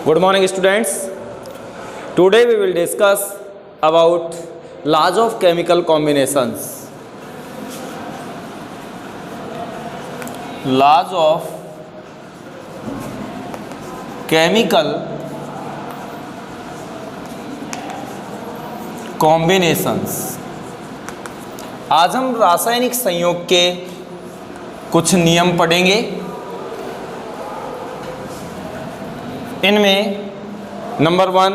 Good morning students. Today we will discuss about laws of chemical combinations. Laws of chemical combinations. आज हम रासायनिक संयोग के कुछ नियम पढ़ेंगे। इनमें number 1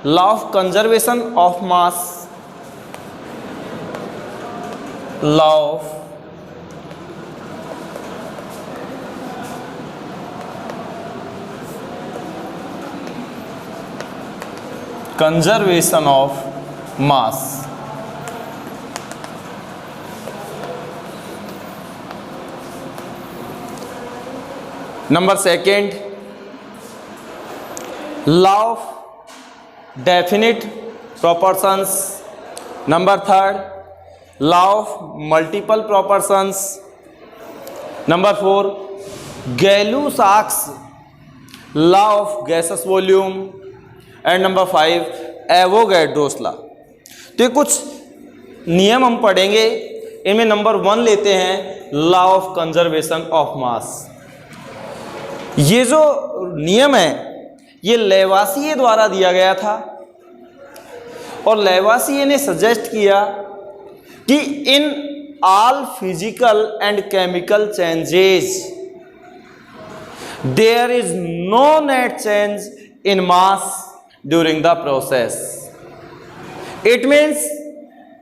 law of conservation of mass, law of conservation of mass. Number 2 law of definite proportions. Number 3 law of multiple proportions. Number 4 Gay-Lussac's law of gaseous volume. And number 5 Avogadro's law. तो ये कुछ नियम हम पढ़ेंगे। इनमें number 1 लेते हैं law of conservation of मास। ये जो नियम है ये लेवासिए द्वारा दिया गया था और लेवासिए ने सजेस्ट किया कि in all physical and chemical changes there is no net change in mass during the process. It means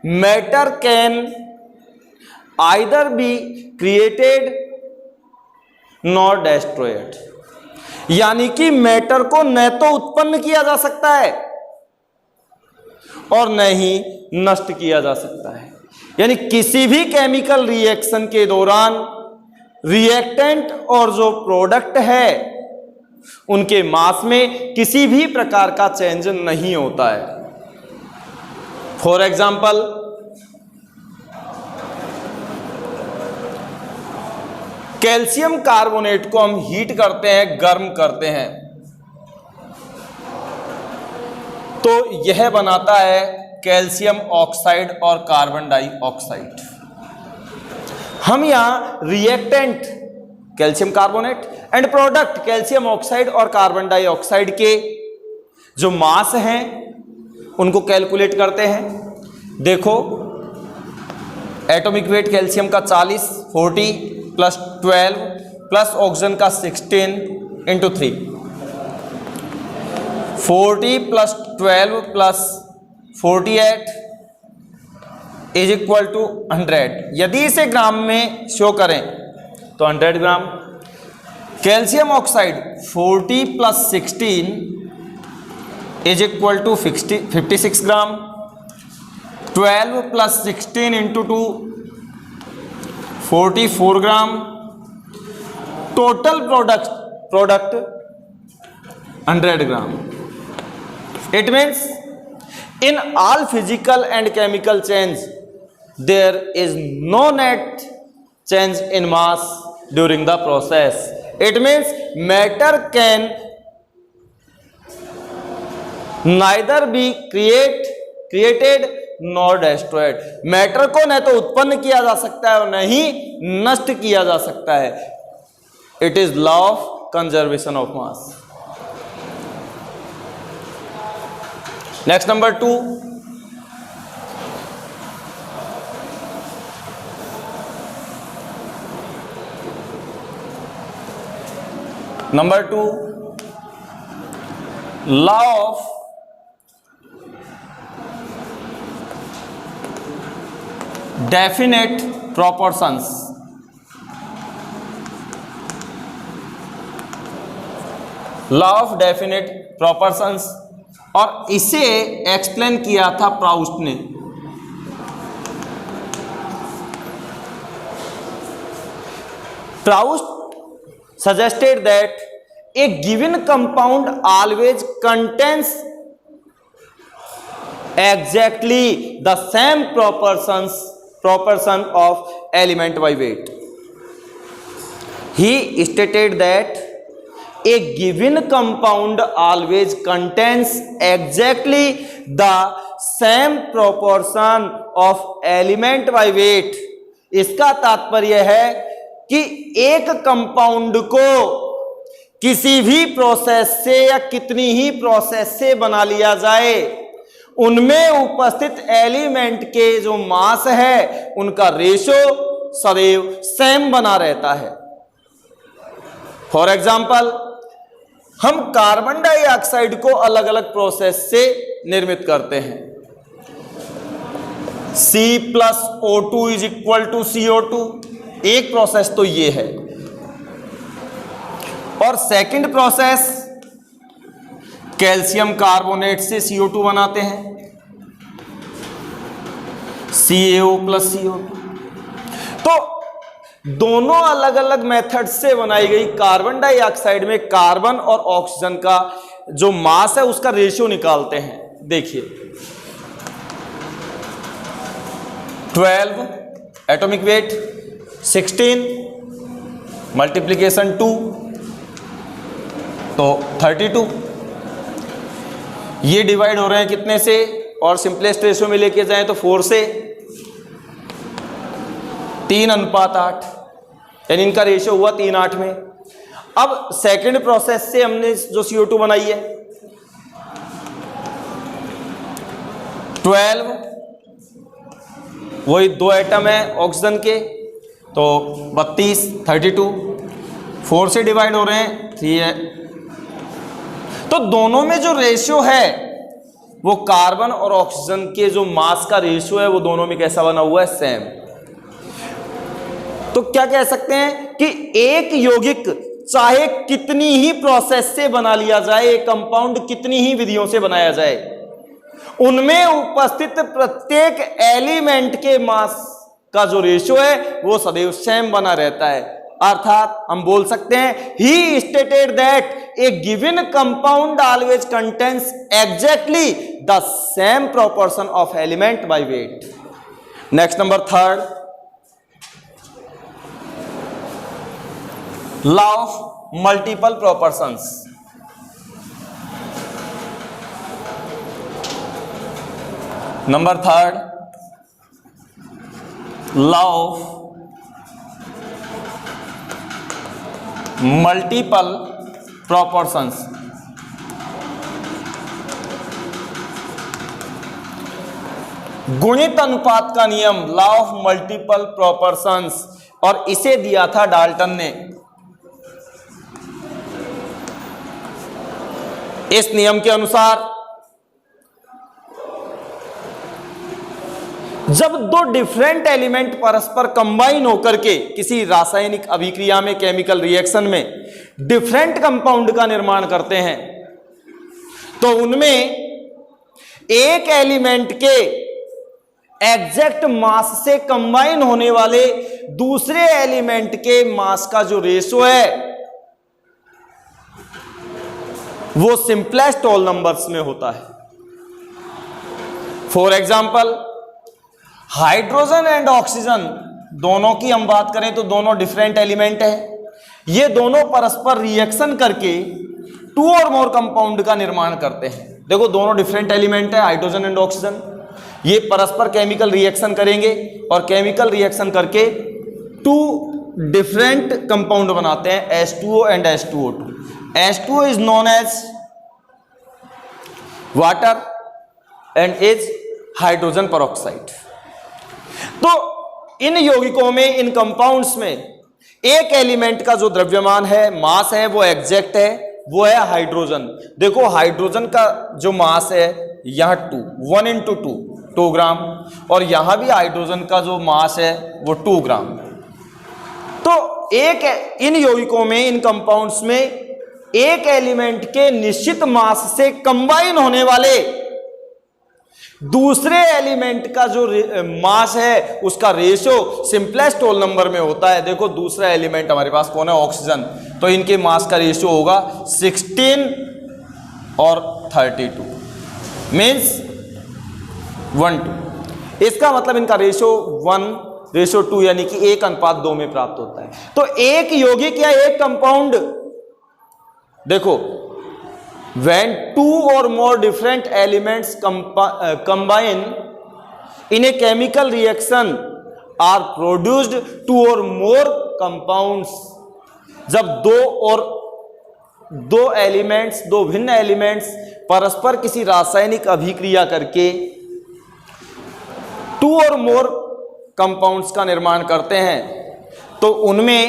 matter can either be created nor destroyed, यानी कि मैटर को न तो उत्पन्न किया जा सकता है और न ही नष्ट किया जा सकता है। यानी किसी भी केमिकल रिएक्शन के दौरान रिएक्टेंट और जो प्रोडक्ट है उनके मास में किसी भी प्रकार का चेंज नहीं होता है। फॉर एग्जाम्पल कैल्शियम कार्बोनेट को हम हीट करते हैं, गर्म करते हैं, तो यह बनाता है कैल्शियम ऑक्साइड और कार्बन डाइऑक्साइड। हम यहां reactant calcium carbonate and product calcium oxide और कार्बन डाइऑक्साइड के जो मास हैं उनको कैलकुलेट करते हैं। देखो एटॉमिक वेट कैल्शियम का 40 प्लस 12 प्लस ऑक्सीजन का 16 into 3, 40 plus 12 plus 48 is equal to 100। यदि इसे ग्राम में शो करें तो 100 gram. Calcium oxide 40 plus 16 is equal to 56 gram. 12 plus 16 into 2 44 gram. Total product 100 gram. It means in all physical and chemical change there is no net change in mass during the process. It means matter can neither be created nor destroyed. Matter को न तो उत्पन्न किया जा सकता है और न ही नष्ट किया जा सकता है। It is law of conservation of mass. Next number 2 law of definite proportions. Law of definite proportions, और इसे एक्सप्लेन किया था प्राउस्ट ने। Proust suggested that A given compound always contains exactly the same proportion of element by weight. He stated that A given compound always contains exactly the same proportion of element by weight. इसका तात्पर्य है कि एक compound को किसी भी process से या कितनी ही प्रोसेस से बना लिया जाए, उनमें उपस्थित एलिमेंट के जो मास है उनका रेशो सदैव सेम बना रहता है। फॉर एग्जाम्पल, हम कार्बन डाइऑक्साइड को अलग अलग प्रोसेस से निर्मित करते हैं। C+O2 is equal to CO2, एक प्रोसेस तो ये है। और सेकंड प्रोसेस, कैल्शियम कार्बोनेट से CO2 बनाते हैं, CaO प्लस CO2। तो दोनों अलग अलग मेथड से बनाई गई कार्बन डाइऑक्साइड में कार्बन और ऑक्सीजन का जो मास है उसका रेशियो निकालते हैं। देखिए 12 एटॉमिक वेट, 16 मल्टीप्लीकेशन 2 तो 32। ये डिवाइड हो रहे हैं कितने से, और सिंपलेस्ट रेशियो में लेके जाएं तो 4 से, 3:8, यानी इनका रेशियो हुआ 3:8 में। अब सेकंड प्रोसेस से हमने जो CO2 बनाई है 12, वही 2 एटम है ऑक्सीजन के, तो 32, 32, 4 से डिवाइड हो रहे हैं 3 है। तो दोनों में जो रेशियो है वो कार्बन और ऑक्सीजन के जो मास का रेशियो है वो दोनों में कैसा बना हुआ है, सेम। तो क्या कह सकते हैं कि एक यौगिक चाहे कितनी ही प्रोसेस से बना लिया जाए, एक कंपाउंड कितनी ही विधियों से बनाया जाए, उनमें उपस्थित प्रत्येक एलिमेंट के मास का जो रेशियो है वो सदैव सेम बना रहता है। अर्थात हम बोल सकते हैं ही stated that A given compound always contains exactly the same proportion of element by weight. Next number 3, law of multiple proportions. Number 3, law of multiple proportions. गुणित अनुपात का नियम, लॉ ऑफ मल्टीपल प्रोपोर्शंस, और इसे दिया था डाल्टन ने। इस नियम के अनुसार जब दो डिफरेंट एलिमेंट परस्पर कंबाइन होकर के किसी रासायनिक अभिक्रिया में, केमिकल रिएक्शन में डिफरेंट कंपाउंड का निर्माण करते हैं, तो उनमें एक एलिमेंट के एग्जैक्ट मास से कंबाइन होने वाले दूसरे एलिमेंट के मास का जो रेशियो है वो सिंपलेस्ट होल नंबर्स में होता है। For example, hydrogen and oxygen दोनों की हम बात करें तो दोनों डिफरेंट एलिमेंट है। ये दोनों परस्पर रिएक्शन करके 2 और मोर कंपाउंड का निर्माण करते हैं। देखो दोनों डिफरेंट एलिमेंट है, हाइड्रोजन एंड ऑक्सीजन, ये परस्पर केमिकल रिएक्शन करेंगे और केमिकल रिएक्शन करके 2 डिफरेंट कंपाउंड बनाते हैं, H2O and H2O2। H2O is known as water and is hydrogen peroxide। तो इन यौगिकों में, इन कंपाउंड्स में एक एलिमेंट का जो द्रव्यमान है, मास है, वो एग्जैक्ट है, वो है हाइड्रोजन। देखो हाइड्रोजन का जो मास है यहां 1 into 2 ग्राम, और यहां भी हाइड्रोजन का जो मास है वो 2 ग्राम। तो एक इन यौगिकों में, इन कंपाउंड्स में एक एलिमेंट के निश्चित मास से कंबाइन होने वाले दूसरे एलिमेंट का जो मास है उसका रेशियो सिंपलेस्ट होल नंबर में होता है। देखो दूसरा एलिमेंट हमारे पास कौन है, ऑक्सीजन, तो इनके मास का रेशियो होगा 16 और 32, मीन्स 1:2। इसका मतलब इनका रेशियो 1:2 यानी कि 1:2 में प्राप्त होता है। तो एक यौगिक या एक कंपाउंड देखो, when two or more different elements combine in a chemical reaction are produced two or more compounds। जब दो एलिमेंट्स, दो भिन्न एलिमेंट्स परस्पर किसी रासायनिक अभिक्रिया करके टू और मोर कंपाउंड्स का निर्माण करते हैं, तो उनमें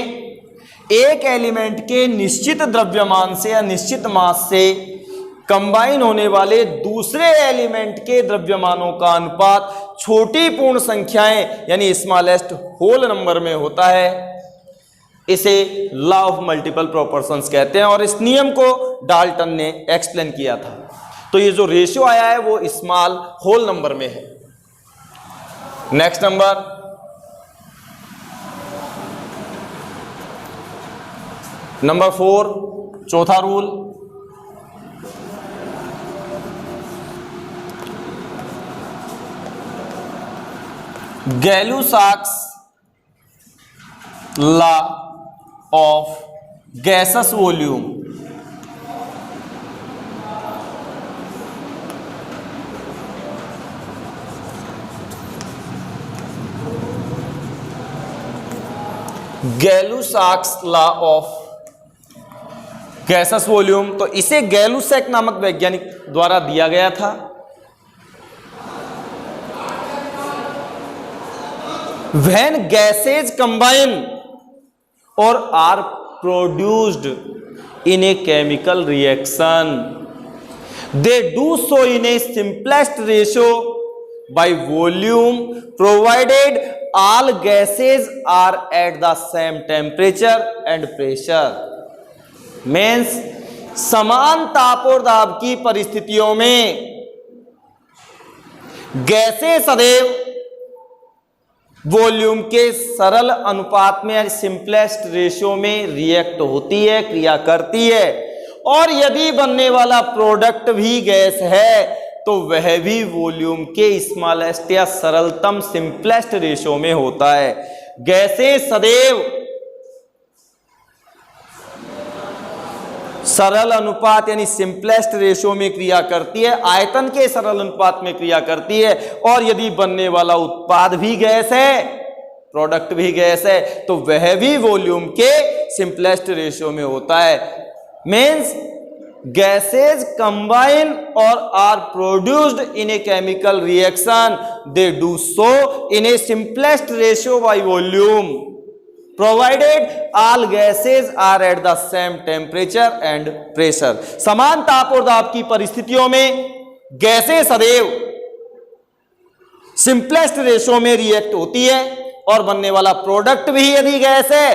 एक एलिमेंट के निश्चित द्रव्यमान से या निश्चित मास से कंबाइन होने वाले दूसरे एलिमेंट के द्रव्यमानों का अनुपात छोटी पूर्ण संख्याएं यानी स्मॉलेस्ट होल नंबर में होता है। इसे लॉ ऑफ मल्टीपल प्रोपोर्शंस कहते हैं और इस नियम को डाल्टन ने एक्सप्लेन किया था। तो ये जो रेशियो आया है वो स्मॉल होल नंबर में है। नेक्स्ट नंबर 4, चौथा rule, Gay Lussac's law of gases volume. Gay Lussac's law of gases volume, तो इसे गैलू-सैक नामक वैज्ञानिक द्वारा दिया गया था। When gases combine or are produced in a chemical reaction, they do so in a simplest ratio by volume, provided all gases are at the same temperature and pressure। Means समान ताप और दाब की परिस्थितियों में गैसें सदैव वॉल्यूम के सरल अनुपात में सिंपलेस्ट रेशियो में रिएक्ट होती है, क्रिया करती है, और यदि बनने वाला प्रोडक्ट भी गैस है तो वह भी वॉल्यूम के स्मॉलेस्ट या सरलतम सिंपलेस्ट रेशियो में होता है। गैसें सदैव सरल अनुपात यानी सिंपलेस्ट रेशियो में क्रिया करती है, आयतन के सरल अनुपात में क्रिया करती है, और यदि बनने वाला उत्पाद भी गैस है, प्रोडक्ट भी गैस है, तो वह भी वॉल्यूम के सिंपलेस्ट रेशियो में होता है। मीन्स गैसेज कंबाइन और are produced in a chemical reaction, they do so in a simplest ratio by volume, provided all gases are at the same temperature and pressure। समान ताप और दाब की परिस्थितियों में गैसें सदैव सिंपलेस्ट रेशियो में रिएक्ट होती है, और बनने वाला प्रोडक्ट भी यदि गैस है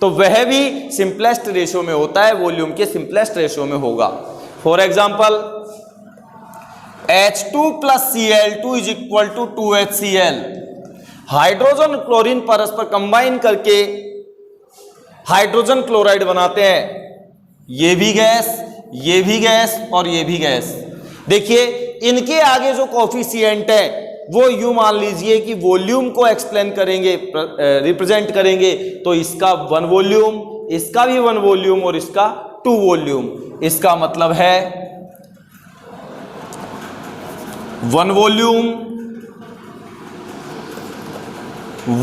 तो वह भी सिंपलेस्ट रेशियो में होता है, वॉल्यूम के सिंपलेस्ट रेशियो में होगा। For example H2 + Cl2 = 2HCl। Hydrogen chlorine परस्पर कंबाइन करके हाइड्रोजन क्लोराइड बनाते हैं। ये भी गैस, ये भी गैस और ये भी गैस। देखिए इनके आगे जो कोफिशिएंट है वो यूं मान लीजिए कि वॉल्यूम को एक्सप्लेन करेंगे, रिप्रेजेंट करेंगे, तो इसका 1 वॉल्यूम, इसका भी 1 वॉल्यूम और इसका 2 वॉल्यूम। इसका मतलब है 1 वॉल्यूम,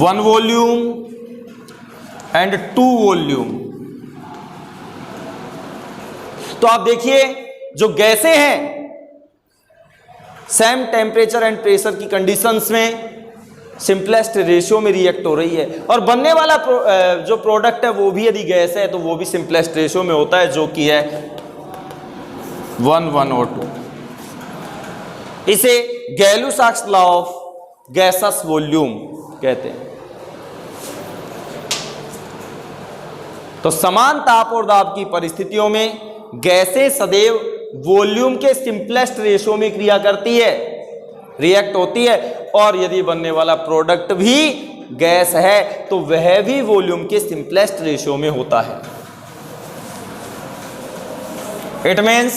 1 वॉल्यूम एंड 2 वॉल्यूम। तो आप देखिए जो गैसें हैं सेम टेम्परेचर एंड प्रेशर की कंडीशंस में सिंपलेस्ट रेशियो में रिएक्ट हो रही है, और बनने वाला जो प्रोडक्ट है वो भी यदि गैस है तो वो भी सिंपलेस्ट रेशियो में होता है, जो कि है 1, 1 और 2। इसे गैलू-साक्स लॉ ऑफ गैसेस वॉल्यूम कहते हैं। तो समान ताप और दाब की परिस्थितियों में गैसें सदैव वॉल्यूम के सिंपलेस्ट रेशियो में क्रिया करती है, रिएक्ट होती है, और यदि बनने वाला प्रोडक्ट भी गैस है तो वह भी वॉल्यूम के सिंपलेस्ट रेशियो में होता है। It means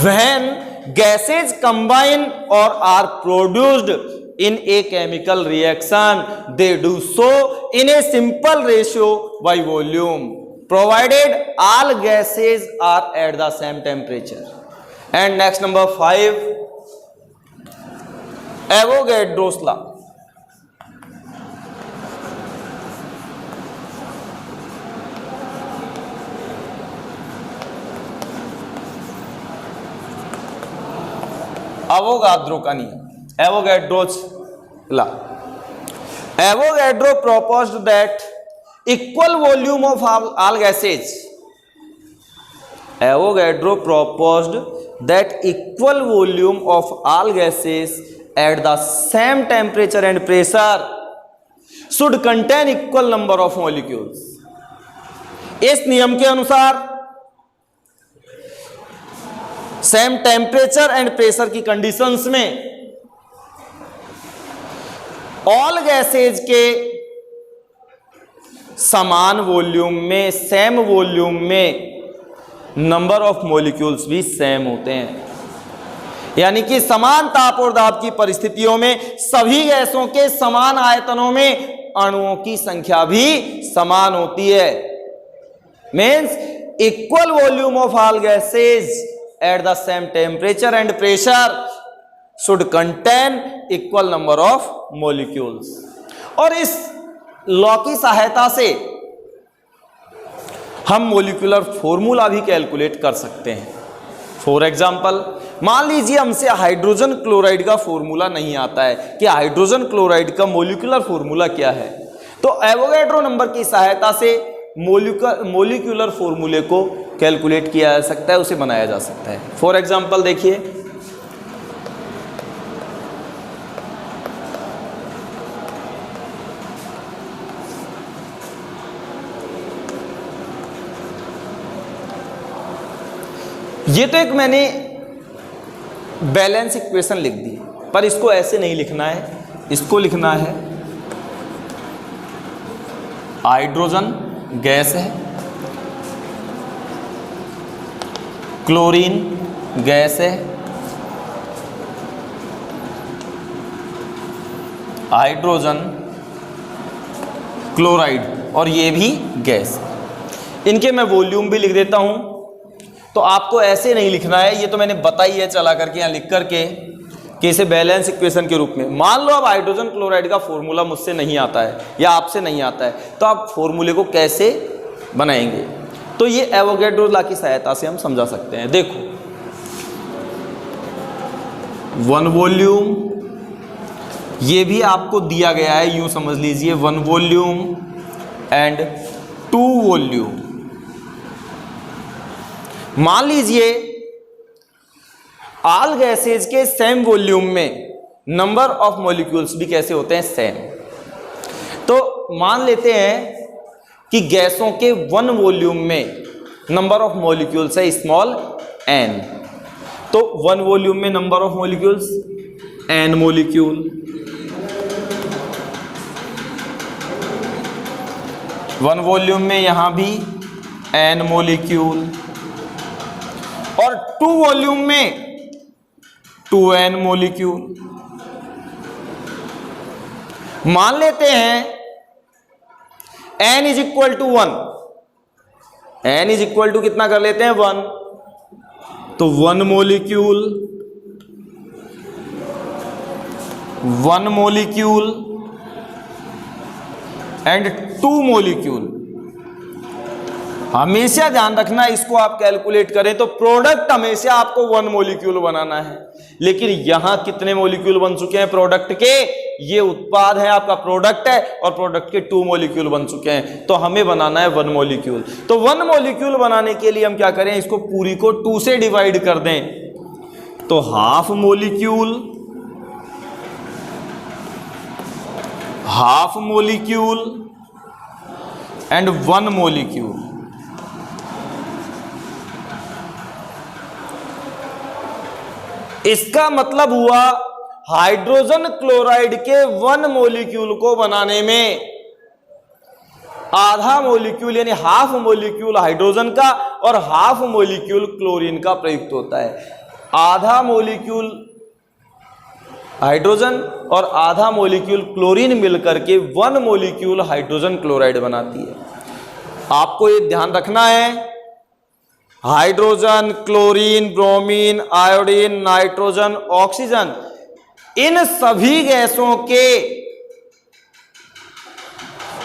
when gases combine or are produced in a chemical reaction, they do so in a simple ratio by volume, provided all gases are at the same temperature. And next, number 5, Avogadro's law. Avogadro का नियम, Avogadro's law. Avogadro proposed that equal volume of all gases. Avogadro proposed that equal volume of all gases at the same temperature and pressure should contain equal number of molecules. इस नियम के अनुसार same temperature and pressure की conditions में all gases के समान volume में, same volume में नंबर ऑफ मॉलिक्यूल्स भी सेम होते हैं. यानी कि समान ताप और दाब की परिस्थितियों में सभी गैसों के समान आयतनों में अणुओं की संख्या भी समान होती है. Means equal volume of all gases at the same temperature and pressure should contain equal number of molecules. और इस लॉ की सहायता से हम मोलिकुलर फॉर्मूला भी कैलकुलेट कर सकते हैं. फॉर एग्जाम्पल, मान लीजिए हमसे हाइड्रोजन क्लोराइड का फॉर्मूला नहीं आता है कि हाइड्रोजन क्लोराइड का मोलिकुलर फॉर्मूला क्या है, तो एवोगैड्रो नंबर की सहायता से मोलिकुलर फॉर्मूले को कैलकुलेट किया जा सकता है, उसे बनाया जा सकता है. फॉर एग्जाम्पल देखिए, ये तो एक मैंने बैलेंस इक्वेशन लिख दी, पर इसको ऐसे नहीं लिखना है, इसको लिखना है हाइड्रोजन गैस है, क्लोरीन गैस है, हाइड्रोजन क्लोराइड और ये भी गैस. इनके मैं वॉल्यूम भी लिख देता हूं. तो आपको ऐसे नहीं लिखना है, ये तो मैंने बताई है चला करके यहाँ लिख करके कि इसे बैलेंस इक्वेशन के रूप में. मान लो अब हाइड्रोजन क्लोराइड का फॉर्मूला मुझसे नहीं आता है या आपसे नहीं आता है, तो आप फॉर्मूले को कैसे बनाएंगे? तो ये एवोगैड्रो लॉ की सहायता से हम समझा सकते हैं. देखो, वन वॉल्यूम, ये भी आपको दिया गया है, यूं समझ लीजिए, one volume and two volume. मान लीजिए ऑल गैसेज के सेम वॉल्यूम में नंबर ऑफ मॉलिक्यूल्स भी कैसे होते हैं? सेम. तो मान लेते हैं कि गैसों के वन वॉल्यूम में नंबर ऑफ मॉलिक्यूल्स है स्मॉल n. तो वन वॉल्यूम में number of molecules n molecule. One volume में यहां भी n मॉलिक्यूल और टू वॉल्यूम में 2n मॉलिक्यूल. मान लेते हैं n is equal to 1. n is equal to कितना कर लेते हैं? 1. तो 1 मॉलिक्यूल एंड 2 मॉलिक्यूल. हमेशा ध्यान रखना, इसको आप कैलकुलेट करें तो प्रोडक्ट हमेशा आपको 1 मॉलिक्यूल बनाना है. लेकिन यहां कितने मॉलिक्यूल बन चुके हैं प्रोडक्ट के? ये उत्पाद है, आपका प्रोडक्ट है, और प्रोडक्ट के 2 मॉलिक्यूल बन चुके हैं. तो हमें बनाना है 1 मॉलिक्यूल. तो 1 मॉलिक्यूल बनाने के लिए हम क्या करें? इसको पूरी को 2 से डिवाइड कर दें. तो हाफ मॉलिक्यूल एंड 1 मॉलिक्यूल. इसका मतलब हुआ हाइड्रोजन क्लोराइड के 1 मॉलिक्यूल को बनाने में आधा मॉलिक्यूल यानी हाफ मॉलिक्यूल हाइड्रोजन का और हाफ मॉलिक्यूल क्लोरीन का प्रयुक्त होता है. आधा मॉलिक्यूल हाइड्रोजन और आधा मॉलिक्यूल क्लोरीन मिलकर के 1 मॉलिक्यूल हाइड्रोजन क्लोराइड बनाती है। आपको ये ध्यान रखना है, hydrogen, chlorine, bromine, iodine, nitrogen, oxygen, इन सभी गैसों के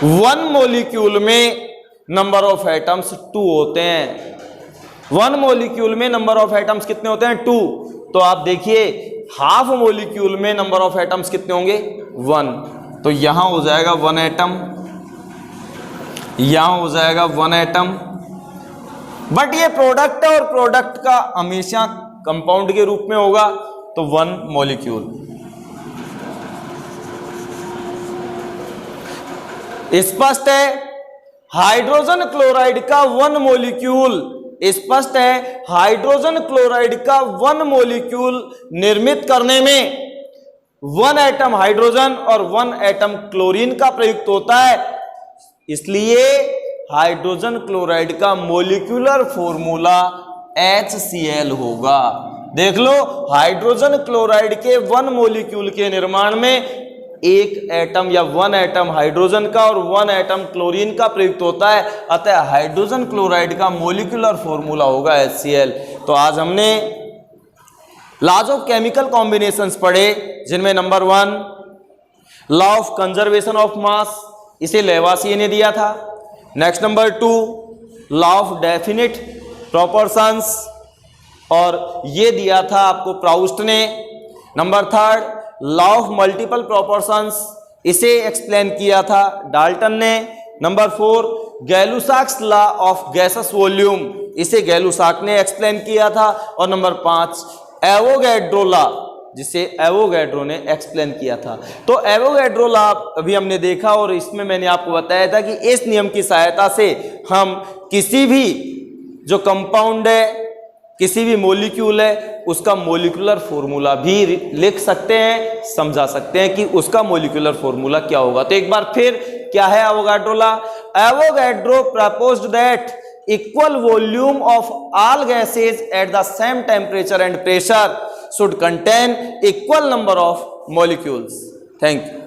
1 मॉलिक्यूल में नंबर ऑफ एटम्स 2 होते हैं। 1 मॉलिक्यूल में नंबर ऑफ एटम्स कितने होते हैं? 2। तो आप देखिए हाफ मॉलिक्यूल में नंबर ऑफ एटम्स कितने होंगे? 1। तो यहां हो जाएगा 1 एटम, यहां हो जाएगा 1 एटम, बट ये प्रोडक्ट है और प्रोडक्ट का हमेशा कंपाउंड के रूप में होगा, तो 1 मॉलिक्यूल। स्पष्ट है, हाइड्रोजन क्लोराइड का 1 मॉलिक्यूल, स्पष्ट है, हाइड्रोजन क्लोराइड का 1 मॉलिक्यूल निर्मित करने में 1 एटम हाइड्रोजन और 1 एटम क्लोरीन का प्रयुक्त होता है। इसलिए हाइड्रोजन क्लोराइड का मॉलिक्यूलर फॉर्मूला HCl होगा। देख लो, हाइड्रोजन क्लोराइड के 1 मॉलिक्यूल के निर्माण में 1 एटम या 1 एटम हाइड्रोजन का और 1 एटम क्लोरीन का प्रयुक्त होता है, अतः हाइड्रोजन क्लोराइड का मॉलिक्यूलर फॉर्मूला होगा HCl। तो आज हमने लॉज ऑफ केमिकल कॉम्बिनेशंस पढ़े, जिनमें number 1 law of conservation of mass, इसे लेवासिए ने दिया था। Next number 2 law of definite proportions, और ये दिया था आपको प्राउस्ट ने। Number 3 law of multiple proportions, इसे एक्सप्लेन किया था डाल्टन ने। Number 4 Gay Lussac's law of gases volume, इसे गैलुसाक ने एक्सप्लेन किया था। और नंबर 5 एवोगैड्रो लॉ, जिसे एवोगैड्रो ने एक्सप्लेन किया था। तो एवोगैड्रो लॉ अभी हमने देखा, और इसमें मैंने आपको बताया था कि इस नियम की सहायता से हम किसी भी जो कंपाउंड है, किसी भी मॉलिक्यूल है, उसका मॉलिक्यूलर फॉर्मूला भी लिख सकते हैं, समझा सकते हैं कि उसका मॉलिक्यूलर फॉर्मूला क्या होगा। तो एक बार फिर, क्या है Avogadro law? Avogadro proposed that equal volume of all gases at the same temperature and pressure should contain equal number of molecules. Thank you.